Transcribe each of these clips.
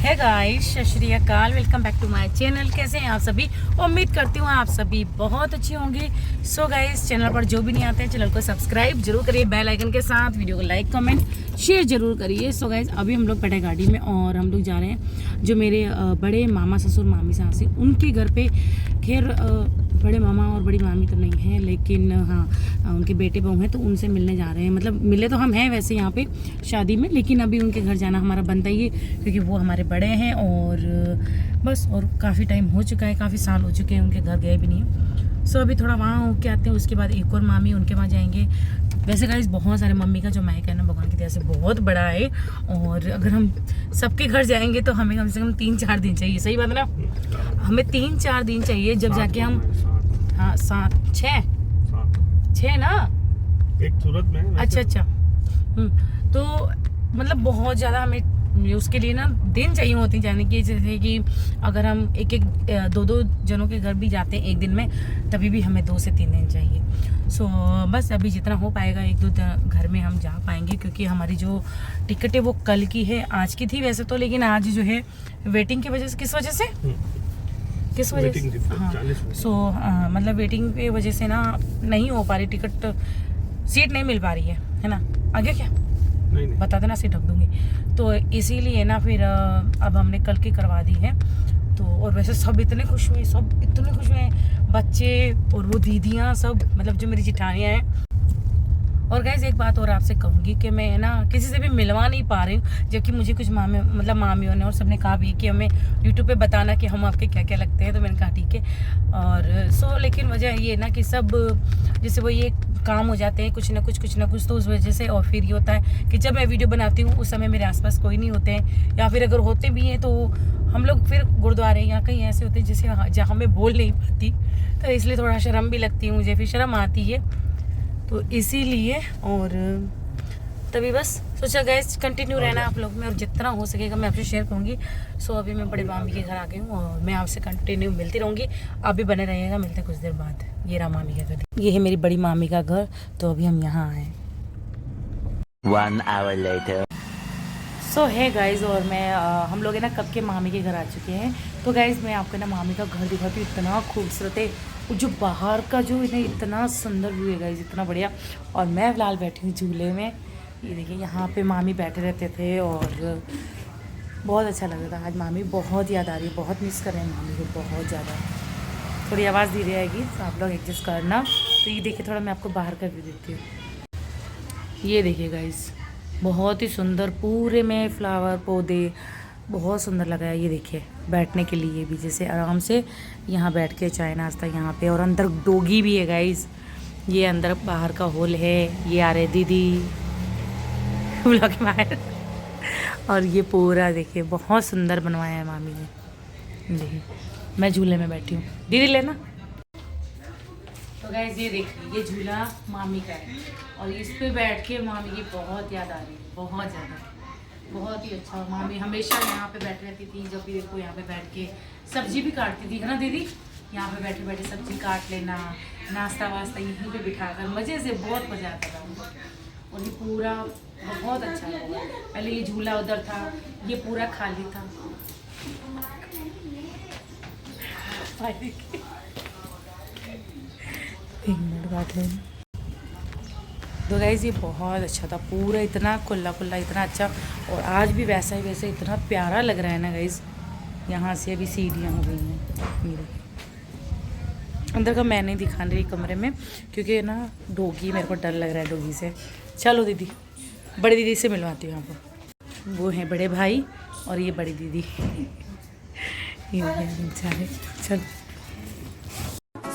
है गाइस, सत श्री अकाल, welcome back to my channel. कैसे हैं आप सभी? उम्मीद करती हूँ आप सभी बहुत अच्छे होंगे। सो गाइस, चैनल पर जो भी नहीं आते हैं चैनल को सब्सक्राइब जरूर करिए बेल आइकन के साथ, वीडियो को लाइक कमेंट शेयर जरूर करिए। सो गाइस, अभी हम लोग बैठे गाड़ी में और हम लोग जा रहे हैं जो मेरे बड़े मामा ससुर मामी सास हैं उनके घर पे। खैर बड़े मामा और बड़ी मामी तो नहीं हैं, लेकिन हाँ उनके बेटे बहू हैं तो उनसे मिलने जा रहे हैं। मतलब मिले तो हम हैं वैसे यहाँ पे शादी में, लेकिन अभी उनके घर जाना हमारा बनता ही है क्योंकि वो हमारे बड़े हैं और बस। और काफ़ी टाइम हो चुका है, काफ़ी साल हो चुके हैं उनके घर गए भी नहीं है। सो अभी थोड़ा वहाँ होके आते हैं, उसके बाद एक और मामी उनके वहाँ जाएंगे। वैसे गाइस बहुत सारे मम्मी का जो मायका है ना भगवान की दया से बहुत बड़ा है, और अगर हम सबके घर जाएंगे तो हमें कम से कम 3-4 दिन चाहिए। सही बात है ना, हमें 3-4 दिन चाहिए जब जाके हम। हाँ 7-6 ना, एक सूरत में। अच्छा। तो मतलब बहुत ज़्यादा हमें उसके लिए ना दिन चाहिए होते हैं जाने के। जैसे कि अगर हम एक 2 जनों के घर भी जाते हैं एक दिन में, तभी भी हमें 2 से 3 दिन चाहिए। सो बस अभी जितना हो पाएगा 1-2 घर में हम जा पाएंगे, क्योंकि हमारी जो टिकट है वो कल की है, आज की थी वैसे तो, लेकिन आज जो है वेटिंग की वजह से। किस वजह से हाँ, सो मतलब वेटिंग की वजह से ना नहीं हो पा रही टिकट, सीट नहीं मिल पा रही है ना। आगे क्या नहीं। बता देना, सीट ढक दूंगी। तो इसीलिए ना फिर अब हमने कल की करवा दी है। तो और वैसे सब इतने खुश हुए, बच्चे और वो दीदियाँ सब, मतलब जो मेरी जिठानियाँ हैं। और गाइस एक बात और आपसे कहूँगी कि मैं ना किसी से भी मिलवा नहीं पा रही हूँ, जबकि मुझे कुछ मामियों ने और सबने कहा भी कि हमें यूट्यूब पे बताना कि हम आपके क्या क्या लगते हैं। तो मैंने कहा ठीक है। और लेकिन वजह ये ना कि सब जैसे वो ये काम हो जाते हैं कुछ ना कुछ, तो उस वजह से। और फिर ये होता है कि जब मैं वीडियो बनाती हूँ उस समय मेरे आसपास कोई नहीं होते हैं, या फिर अगर होते भी हैं तो हम लोग फिर गुरुद्वारे या कहीं ऐसे होते हैं जैसे जहाँ मैं बोल नहीं पाती, तो इसलिए थोड़ा शर्म भी लगती है मुझे, फिर शर्म आती है। तो इसीलिए और तभी बस सोचा गैस कंटिन्यू रहना आप लोग में, और जितना हो सकेगा मैं आपसे शेयर करूँगी। सो अभी मैं बड़े मामी के घर आ गई हूँ और मैं आपसे कंटिन्यू मिलती रहूँगी। आप भी बने रहिएगा, मिलते कुछ देर बाद। ये रहा मामी का घर, ये है मेरी बड़ी मामी का घर। तो अभी हम यहाँ आए। 1 hour later. सो है गाइज़, और मैं हम लोग है ना कब के मामी के घर आ चुके हैं। तो गाइज़ मैं आपको ना मामी का घर दिखाती हूँ, इतना खूबसूरत है। और जो बाहर का जो है इतना सुंदर व्यू है गाइज़, इतना बढ़िया। और मैं फिलहाल बैठी हूँ झूले में। ये देखिए यहाँ पे मामी बैठे रहते थे और बहुत अच्छा लग रहा था। आज मामी बहुत याद आ रही है, बहुत मिस कर रहे हैं मामी को बहुत ज़्यादा। थोड़ी आवाज़ धीरे आएगी तो आप लोग एडजस्ट करना। तो ये देखिए थोड़ा मैं आपको बाहर का व्यू देती हूँ। ये देखिए गाइज़ बहुत ही सुंदर, पूरे में फ्लावर पौधे, बहुत सुंदर लगा है। ये देखिए बैठने के लिए भी, जैसे आराम से यहाँ बैठ के चाय नाश्ता यहाँ पे। और अंदर डोगी भी है गाइस। ये अंदर बाहर का हॉल है। ये आ रहे दीदी ब्लॉग में आए। और ये पूरा देखिए बहुत सुंदर बनवाया है मामी ने। देखिए मैं झूले में बैठी हूँ, दीदी लेना। तो गाइस ये देखिए ये झूला मामी का है, और इस पे बैठ के मामी की बहुत याद आ रही है, बहुत ज़्यादा, बहुत ही अच्छा। मामी हमेशा यहाँ पे बैठी रहती थी, जब भी देखो यहाँ पे बैठ के सब्जी भी काटती थी, है ना दीदी। यहाँ पे बैठे बैठे सब्जी काट लेना, नाश्ता वास्ता यहीं पे बिठाकर मज़े से, बहुत मज़ा आता था। और ये पूरा बहुत अच्छा है। पहले ये झूला उधर था, ये पूरा खाली था। एक मिनट बात लें। तो गाइस ये बहुत अच्छा था, पूरा इतना खुला इतना अच्छा। और आज भी वैसा ही वैसे इतना प्यारा लग रहा है ना गाइस। यहाँ से अभी सीढ़ियाँ हो गई हैं मेरे अंदर का, मैं नहीं दिखा रही कमरे में क्योंकि ना डोगी, मेरे को डर लग रहा है डोगी से। चलो दीदी, बड़ी दीदी से मिलवाती हूँ आपको। वो हैं बड़े भाई और ये बड़ी दीदी। चलो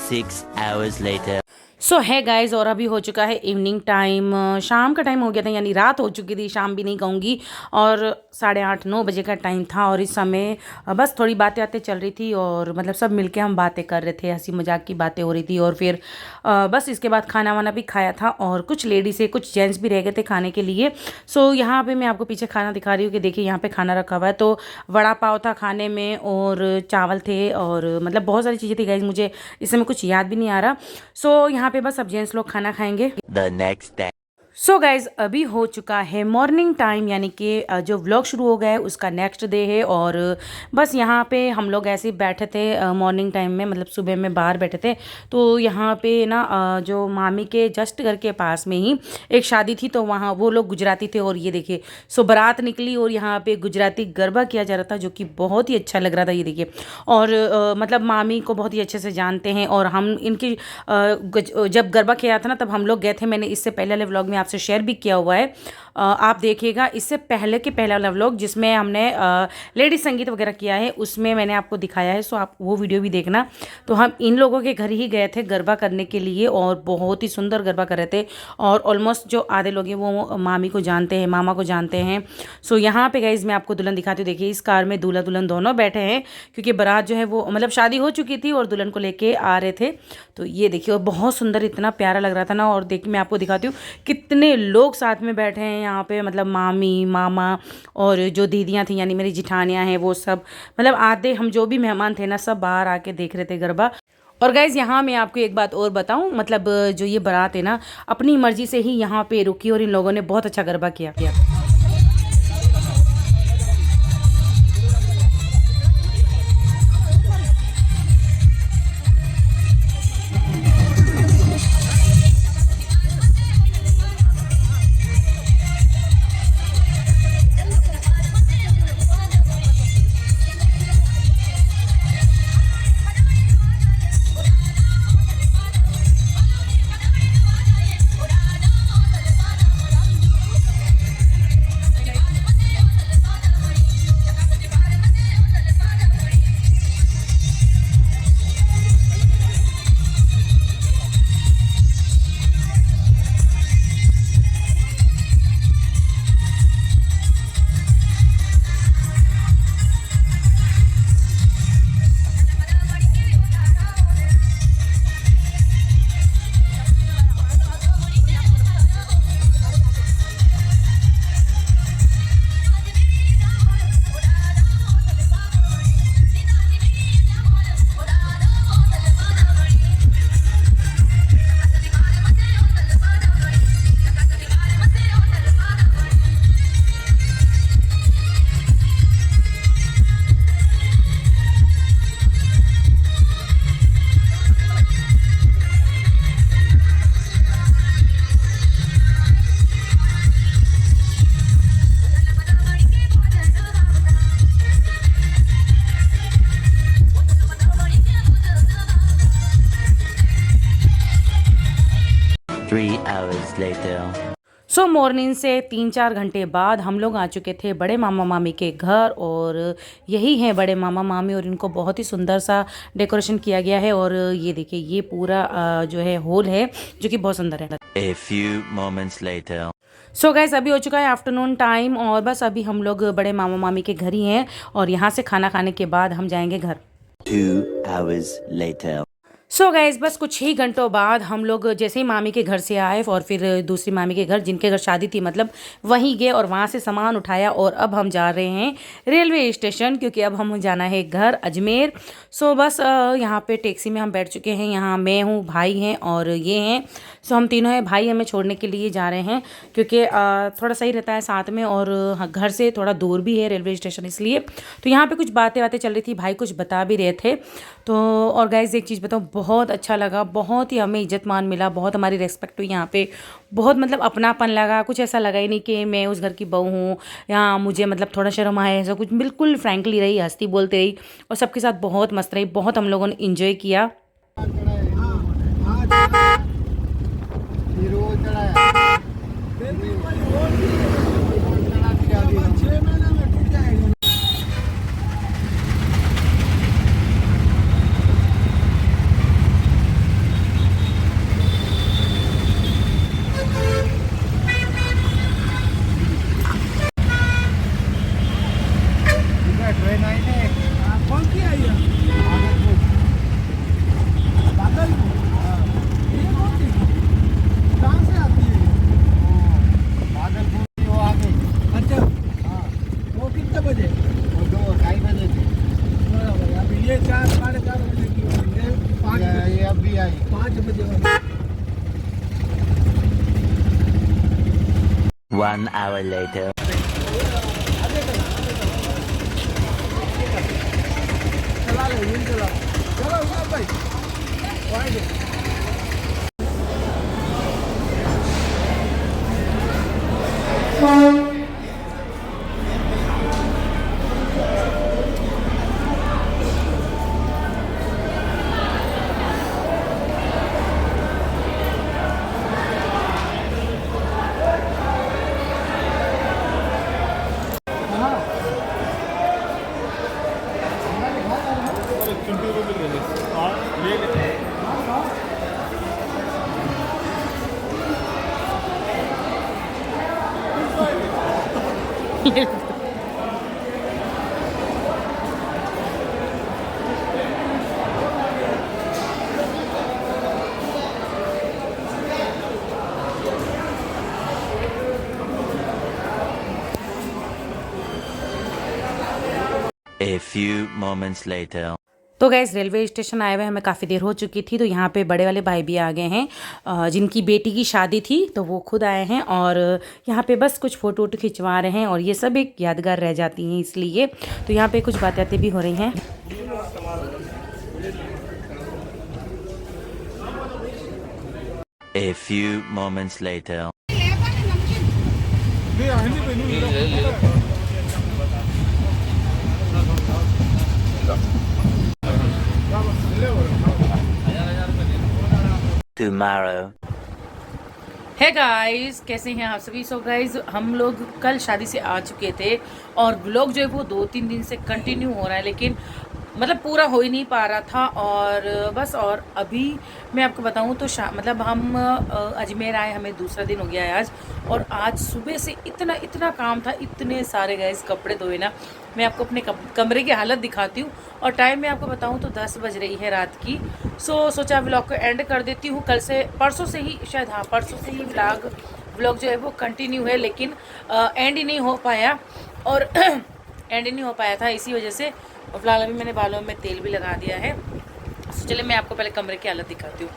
6 hours later. सो है गाइज, और अभी हो चुका है इवनिंग टाइम, शाम का टाइम हो गया था, यानी रात हो चुकी थी, शाम भी नहीं कहूँगी। और 8:30-9 बजे का टाइम था। और इस समय बस थोड़ी बातें चल रही थी, और मतलब सब मिलके हम बातें कर रहे थे, हंसी मजाक की बातें हो रही थी। और फिर बस इसके बाद खाना वाना भी खाया था, और कुछ लेडीज़ है कुछ जेंट्स भी रह गए थे खाने के लिए। सो यहाँ पे मैं आपको पीछे खाना दिखा रही हूँ कि देखिए यहाँ पे खाना रखा हुआ है। तो वड़ा पाव था खाने में, और चावल थे, और मतलब बहुत सारी चीज़ें थी गाइज, मुझे इस समय कुछ याद भी नहीं आ रहा। सो यहाँ पे बस अब जेंट्स लोग खाना खाएंगे। The next day. So guys अभी हो चुका है मॉर्निंग टाइम, यानी कि जो व्लॉग शुरू हो गया है उसका नेक्स्ट डे है। और बस यहाँ पे हम लोग ऐसे ही बैठे थे मॉर्निंग टाइम में, मतलब सुबह में बाहर बैठे थे। तो यहाँ पे ना जो मामी के जस्ट घर के पास में ही एक शादी थी, तो वहाँ वो लोग गुजराती थे। और ये देखिए, सो बारात निकली और यहाँ पे गुजराती गरबा किया जा रहा था, जो कि बहुत ही अच्छा लग रहा था। ये देखिए, और मतलब मामी को बहुत ही अच्छे से जानते हैं। और हम इनकी जब गरबा किया था ना, तब हम लोग गए थे। मैंने इससे पहले वाले व्लॉग में आपसे शेयर भी किया हुआ है, आप देखिएगा। इससे पहले के पहला वाला व्लॉग जिसमें हमने लेडी संगीत वगैरह किया है, उसमें मैंने आपको दिखाया है, सो आप वो वीडियो भी देखना। तो हम इन लोगों के घर ही गए थे गरबा करने के लिए, और बहुत ही सुंदर गरबा कर रहे थे। और ऑलमोस्ट जो आधे लोग हैं वो मामी को जानते हैं, मामा को जानते हैं। सो यहाँ पे गाइस मैं आपको दुल्हन दिखाती हूँ। देखिए, इस कार में दूल्हा दुल्हन दोनों बैठे हैं, क्योंकि बारात जो है वो मतलब शादी हो चुकी थी और दुल्हन को लेके आ रहे थे। तो ये देखिए, और बहुत सुंदर, इतना प्यारा लग रहा था ना। और देखिए, मैं आपको दिखाती हूँ कितने लोग साथ में बैठे हैं यहाँ पे, मतलब मामी, मामा और जो दीदियाँ थी यानी मेरी जिठानियाँ हैं, वो सब मतलब आधे हम जो भी मेहमान थे ना, सब बाहर आके देख रहे थे गरबा। और गाइज़ यहाँ मैं आपको एक बात और बताऊँ, मतलब जो ये बारात है ना, अपनी मर्जी से ही यहाँ पे रुकी और इन लोगों ने बहुत अच्छा गरबा किया। 3 hours later. सो मॉर्निंग से 3-4 घंटे बाद हम लोग आ चुके थे बड़े मामा मामी के घर। और यही हैं बड़े मामा मामी, और इनको बहुत ही सुंदर सा डेकोरेशन किया गया है। और ये देखिए, ये पूरा जो है हॉल है, जो कि बहुत सुंदर है। A few moments later. So guys अभी हो चुका है आफ्टरनून टाइम, और बस अभी हम लोग बड़े मामा मामी के घर ही हैं। और यहाँ से खाना खाने के बाद हम जाएंगे घर। 2 hours later. सो गाइज बस कुछ ही घंटों बाद हम लोग जैसे ही मामी के घर से आए, और फिर दूसरी मामी के घर, जिनके घर शादी थी, मतलब वहीं गए और वहाँ से सामान उठाया। और अब हम जा रहे हैं रेलवे स्टेशन, क्योंकि अब हम जाना है घर अजमेर। सो बस यहाँ पे टैक्सी में हम बैठ चुके हैं। यहाँ मैं हूँ, भाई हैं और ये हैं। सो हम तीनों हैं। भाई हमें छोड़ने के लिए जा रहे हैं, क्योंकि थोड़ा सही रहता है साथ में, और घर से थोड़ा दूर भी है रेलवे स्टेशन, इसलिए। तो यहाँ पे कुछ बातें चल रही थी, भाई कुछ बता भी रहे थे। तो और गाइज एक चीज़ बताऊँ, बहुत अच्छा लगा, बहुत ही हमें इज्जत मान मिला, बहुत हमारी रेस्पेक्ट हुई यहाँ पे। बहुत मतलब अपनापन लगा, कुछ ऐसा लगा ही नहीं कि मैं उस घर की बहू हूँ या मुझे मतलब थोड़ा शर्म आया, ऐसा कुछ। बिल्कुल फ्रैंकली रही, हंसती बोलते रही, और सबके साथ बहुत मस्त रही। बहुत हम लोगों ने इंजॉय किया। 1 hour later. A few moments later. तो गैस रेलवे स्टेशन आए हुए हमें काफ़ी देर हो चुकी थी, तो यहाँ पे बड़े वाले भाई भी आ गए हैं जिनकी बेटी की शादी थी, तो वो खुद आए हैं और यहाँ पे बस कुछ फ़ोटो वोटो खिंचवा रहे हैं और ये सब एक यादगार रह जाती हैं इसलिए। तो यहाँ पे कुछ बातें भी हो रही हैं। A few moments later. Tomorrow. है गाइस, कैसे हैं आप सभी? सो गाइस, हम लोग कल शादी से आ चुके थे और व्लॉग जो है वो 2-3 दिन से कंटिन्यू हो रहा है, लेकिन मतलब पूरा हो ही नहीं पा रहा था। और बस, और अभी मैं आपको बताऊं तो मतलब हम अजमेर आए, हमें दूसरा दिन हो गया है आज। और आज सुबह से इतना काम था, इतने सारे गाइस कपड़े धोए ना। मैं आपको अपने कमरे की हालत दिखाती हूँ और टाइम मैं आपको बताऊं तो 10 बज रही है रात की। सोचा व्लॉग को एंड कर देती हूँ। कल से, परसों से ही शायद, हाँ परसों से ही व्लॉग जो है वो कंटिन्यू है, लेकिन एंड ही नहीं हो पाया। और एंड ही नहीं हो पाया था इसी वजह से। और फिलहाल अभी मैंने बालों में तेल भी लगा दिया है। तो चलिए मैं आपको पहले कमरे की हालत दिखाती हूँ।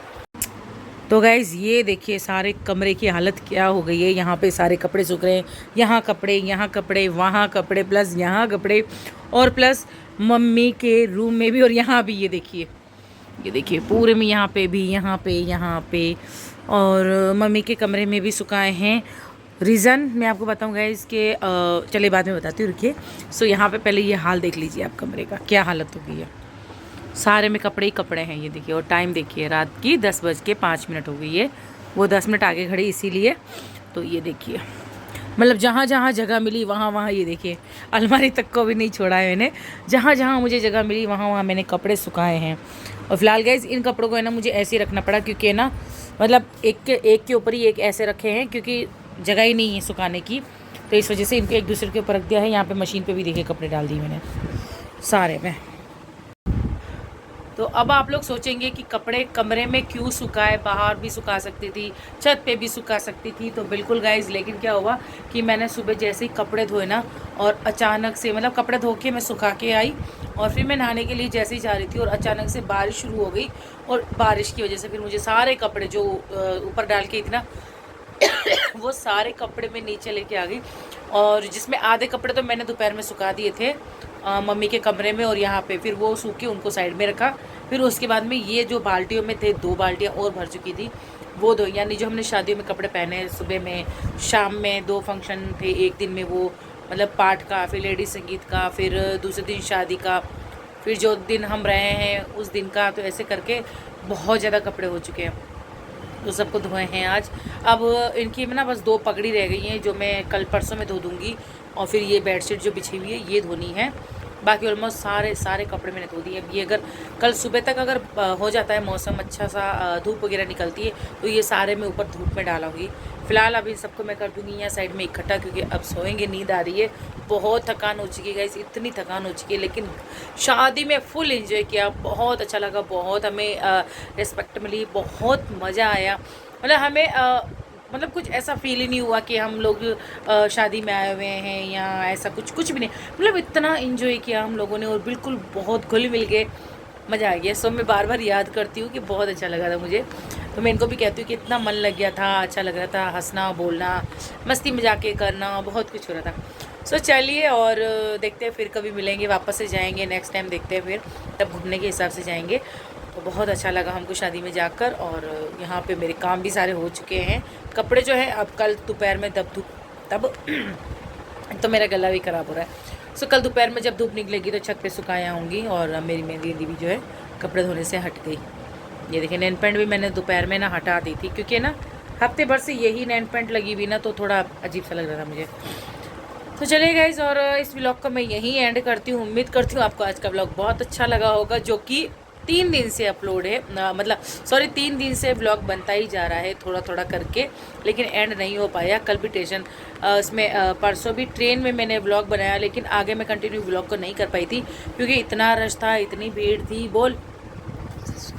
तो गाइज़ ये देखिए सारे कमरे की हालत क्या हो गई है। यहाँ पे सारे कपड़े सूख रहे हैं, यहाँ कपड़े, वहाँ कपड़े, प्लस यहाँ कपड़े, और प्लस मम्मी के रूम में भी, और यहाँ भी ये देखिए पूरे में, यहाँ पे और मम्मी के कमरे में भी सुखाए हैं। रीज़न मैं आपको बताऊँ गाइस कि चलिए बाद में बताती हूँ, रुकिए। सो यहाँ पे पहले ये हाल देख लीजिए आप कमरे का, क्या हालत हो गई है। सारे में कपड़े ही कपड़े हैं, ये देखिए। और टाइम देखिए, रात की 10:05 हो गई है। वो 10 मिनट आगे खड़ी इसीलिए। तो ये देखिए, मतलब जहाँ जहाँ जगह मिली वहाँ ये देखिए, अलमारी तक को भी नहीं छोड़ा है मैंने। जहाँ जहाँ मुझे जगह मिली वहाँ मैंने कपड़े सुखाए हैं। और फिलहाल गाइस इन कपड़ों को है ना मुझे ऐसे ही रखना पड़ा, क्योंकि ना मतलब एक के ऊपर ही एक ऐसे रखे हैं, क्योंकि जगह ही नहीं है सुखाने की। तो इस वजह से इनको एक दूसरे के ऊपर रख दिया है। यहाँ पे मशीन पे भी देखिए कपड़े डाल दिए मैंने सारे में। तो अब आप लोग सोचेंगे कि कपड़े कमरे में क्यों सुखाए, बाहर भी सुखा सकती थी, छत पे भी सुखा सकती थी। तो बिल्कुल गाइज, लेकिन क्या हुआ कि मैंने सुबह जैसे ही कपड़े धोए ना, और अचानक से मतलब कपड़े धो के मैं सुखा के आई और फिर मैं नहाने के लिए जैसे ही जा रही थी और अचानक से बारिश शुरू हो गई। और बारिश की वजह से फिर मुझे सारे कपड़े जो ऊपर डाल के इतना वो सारे कपड़े मैं नीचे लेके आ गई। और जिसमें आधे कपड़े तो मैंने दोपहर में सुखा दिए थे मम्मी के कमरे में और यहाँ पे, फिर वो सूखे उनको साइड में रखा। फिर उसके बाद में ये जो बाल्टियों में थे 2 बाल्टियाँ और भर चुकी थी, वो 2, यानी जो हमने शादियों में कपड़े पहने, सुबह में शाम में 2 फंक्शन थे एक दिन में, वो मतलब पाठ का, फिर लेडीज संगीत का, फिर दूसरे दिन शादी का, फिर जो दिन हम रहे हैं उस दिन का। तो ऐसे करके बहुत ज़्यादा कपड़े हो चुके हैं, तो सबको धोए हैं आज। अब इनकी ना बस 2 पगड़ी रह गई हैं जो मैं कल परसों में धो दूँगी। और फिर ये बेडशीट जो बिछी हुई है ये धोनी है। बाकी ऑलमोस्ट सारे कपड़े मैंने धो दिए। अब ये अगर कल सुबह तक अगर हो जाता है मौसम अच्छा सा, धूप वगैरह निकलती है, तो ये सारे मैं ऊपर धूप में डालूंगी। फिलहाल अभी सबको मैं कर दूँगी यहाँ साइड में इकट्ठा, क्योंकि अब सोएंगे, नींद आ रही है। बहुत थकान हो चुकी है गाइस, इतनी थकान हो चुकी है। लेकिन शादी में फुल एंजॉय किया, बहुत अच्छा लगा, बहुत हमें रिस्पेक्ट मिली, बहुत मज़ा आया। मतलब हमें मतलब कुछ ऐसा फील ही नहीं हुआ कि हम लोग शादी में आए हुए हैं या ऐसा कुछ भी नहीं। मतलब इतना एंजॉय किया हम लोगों ने और बिल्कुल बहुत घुल मिल गए, मज़ा आ गया। सो मैं बार बार याद करती हूँ कि बहुत अच्छा लगा था मुझे। तो मैं इनको भी कहती हूँ कि इतना मन लग गया था, अच्छा लग रहा था, हंसना बोलना मस्ती मजाक करना बहुत कुछ हो रहा था। सो चलिए और देखते हैं फिर कभी मिलेंगे, वापस से जाएंगे नेक्स्ट टाइम, देखते हैं फिर तब घूमने के हिसाब से जाएंगे। तो बहुत अच्छा लगा हमको शादी में जाकर, और यहाँ पे मेरे काम भी सारे हो चुके हैं। कपड़े जो है अब कल दोपहर में तब तो मेरा गला भी ख़राब हो रहा है। सो कल दोपहर में जब धूप निकलेगी तो छत पे सुखाए आऊँगी, और मेरी मेहंदी भी जो है कपड़े धोने से हट गई। ये देखिए नैन पेंट भी मैंने दोपहर में ना हटा दी थी, क्योंकि ना हफ्ते भर से यही नैन पेंट लगी हुई ना, तो थोड़ा अजीब सा लग रहा था मुझे। तो चलिए गाइज, और इस व्लॉग को मैं यहीं एंड करती हूँ। उम्मीद करती हूँ आपको आज का व्लॉग बहुत अच्छा लगा होगा, जो कि 3 दिन से अपलोड है, मतलब सॉरी 3 दिन से व्लॉग बनता ही जा रहा है थोड़ा थोड़ा करके, लेकिन एंड नहीं हो पाया। कल भी स्टेशन इसमें परसों भी ट्रेन में मैंने व्लॉग बनाया, लेकिन आगे मैं कंटिन्यू व्लॉग को नहीं कर पाई थी, क्योंकि इतना रश था, इतनी भीड़ थी। बोल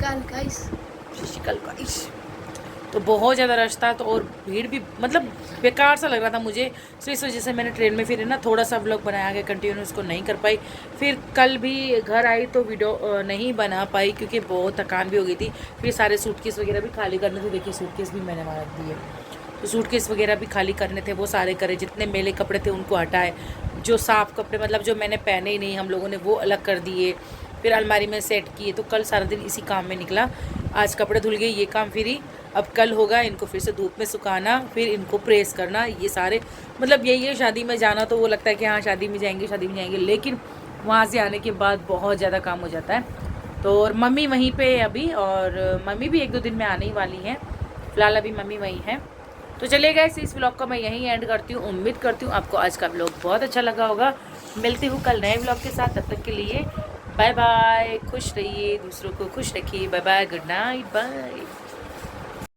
गाइस, तो बहुत ज़्यादा रश था, तो और भीड़ भी मतलब बेकार सा लग रहा था मुझे। तो इस वजह से मैंने ट्रेन में फिर ना थोड़ा सा व्लॉग बनाया, आगे कंटिन्यू उसको नहीं कर पाई। फिर कल भी घर आई तो वीडियो नहीं बना पाई, क्योंकि बहुत थकान भी हो गई थी। फिर सारे सूटकेस वगैरह भी खाली करने थे। देखिए सूटकेस भी मैंने मार दिए, तो सूटकेस वगैरह भी खाली करने थे, वो सारे करे। जितने मेले कपड़े थे उनको हटाए, जो साफ़ कपड़े मतलब जो मैंने पहने ही नहीं हम लोगों ने, वो अलग कर दिए। फिर अलमारी में सेट किए। तो कल सारा दिन इसी काम में निकला। आज कपड़े धुल गए, ये काम फ्री। अब कल होगा इनको फिर से धूप में सुखाना, फिर इनको प्रेस करना, ये सारे मतलब यही है। शादी में जाना तो वो लगता है कि हाँ शादी में जाएंगे, लेकिन वहाँ से आने के बाद बहुत ज़्यादा काम हो जाता है। तो और मम्मी वहीं पे है अभी, और मम्मी भी 1-2 दिन में आने ही वाली हैं। फिलहाल अभी मम्मी वहीं हैं। तो चलिए गाइस, इस व्लॉग का मैं यहीं एंड करती हूँ। उम्मीद करती हूँ आपको आज का व्लॉग बहुत अच्छा लगा होगा। मिलती हूँ कल नए व्लॉग के साथ, तब तक के लिए बाय बाय। खुश रहिए, दूसरों को खुश रखिए। Bye bye, good night, bye.